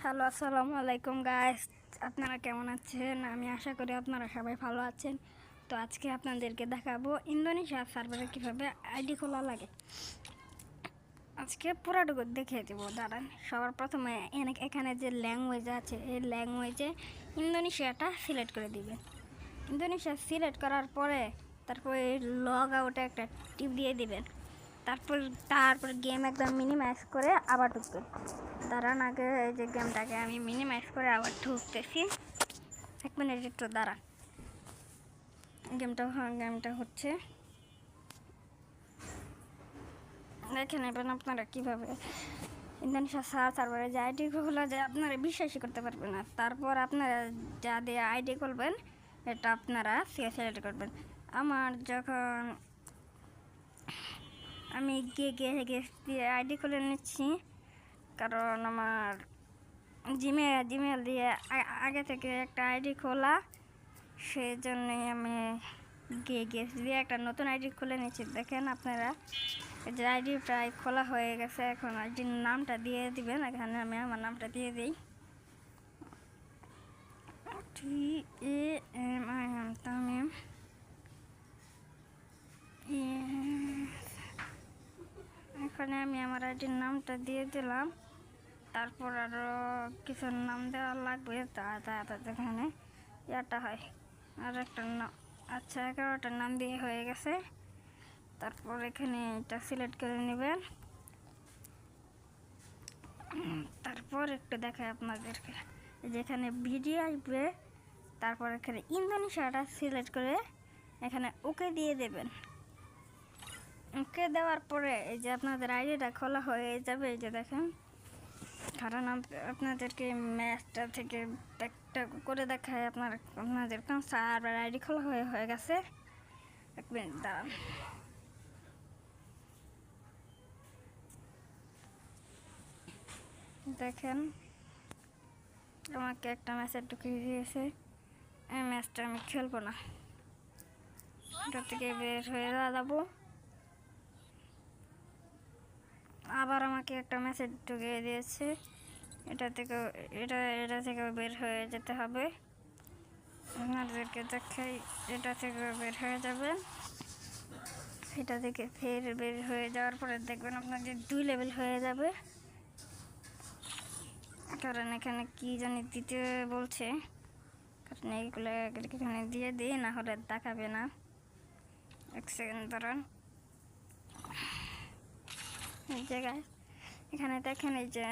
Hello, আসসালামু আলাইকুম guys. আপনারা কেমন আছেন? আমি আশা করি আপনারা সবাই ভালো আছেন। তো আজকে আপনাদেরকে দেখাবো ইন্দোনেশিয়া সার্ভারে কীভাবে আইডি খোলা লাগে। আজকে পুরাটুকু দেখিয়ে দেবো। দাঁড়ান, সবার প্রথমে এখানে যে ল্যাঙ্গুয়েজ আছে এই ল্যাঙ্গুয়েজে ইন্দোনেশিয়াটা সিলেক্ট করে দিবেন। ইন্দোনেশিয়া সিলেক্ট করার পরে তারপরে লগ আউটে একটা টিপ দিয়ে দিবেন। তারপর গেম একদম মিনিমাইজ করে আবার ঢুকবেন। দাঁড়ান, আগে এই যে গেমটাকে আমি মিনিমাইজ করে আবার ঢুকতেছি। 1 মিনিট একটু দাঁড়ান, গেমটা হচ্ছে। দেখে নেবেন আপনারা কীভাবে ইন্দোনেশিয়া সার্ভারে যে আইডি খোলা যায়, আপনারা বিশ্বাসই করতে পারবেন না। তারপর আপনারা যা দিয়ে আইডি খুলবেন এটা আপনারা সিলেক্ট করবেন। আমার যখন আমি গিয়ে আইডি খুলে নিচ্ছি, কারণ আমার জিমেল দিয়ে আগে থেকে একটা আইডি খোলা, সেই জন্যই আমি গেস দিয়ে একটা নতুন আইডি খুলে নিচ্ছি। দেখেন আপনারা যে আইডি প্রায় খোলা হয়ে গেছে। এখন আইডির নামটা দিয়ে দিবেন। এখানে আমি আমার নামটা দিয়ে দিই, TAMIM তামিম। এখানে আমি আমার আইডির নামটা দিয়ে দিলাম। তারপর আরও কিছু নাম দেওয়া লাগবে। এখানে ইয়াটা হয় আর একটা নাম। আচ্ছা, 11টার নাম দিয়ে হয়ে গেছে। তারপর এখানে এটা সিলেক্ট করে নেবেন। তারপর একটু দেখায় আপনাদেরকে, যেখানে ভিডিও আসবে, তারপর এখানে ইন্দোনেশিয়াটা সিলেক্ট করে এখানে ওকে দিয়ে দেবেন। ওকে দেওয়ার পরে এই যে আপনাদের আইডিটা খোলা হয়ে যাবে। এই যে দেখেন, কারণ আপনাদেরকে ম্যাচটা থেকে একটা করে দেখায় আপনাদের সার্ভার আইডি খোলা হয়ে গেছে। 1 মিনিট দাঁড়ান। দেখেন, আমাকে একটা ম্যাচের ঢুকিয়ে দিয়েছে। এই ম্যাচটা আমি খেলবো না, এটা থেকে বের হয়ে যাবো। আবার আমাকে একটা মেসেজ ঢুকিয়ে দিয়েছে, এটা থেকে বের হয়ে যেতে হবে। আপনাদেরকে দেখাই, এটা থেকে বের হয়ে যাবেন। এটা থেকে ফের বের হয়ে যাওয়ার পরে দেখবেন আপনাদের 2 লেভেল হয়ে যাবে। কারণ এখানে কি জানি দিতে বলছে, কারণ এইগুলো এখানে দিয়ে দিই, না হলে দেখাবে না। 1 সেকেন্ড দাঁড়ান। এই জায়গায় এখানে দেখেন, এই যে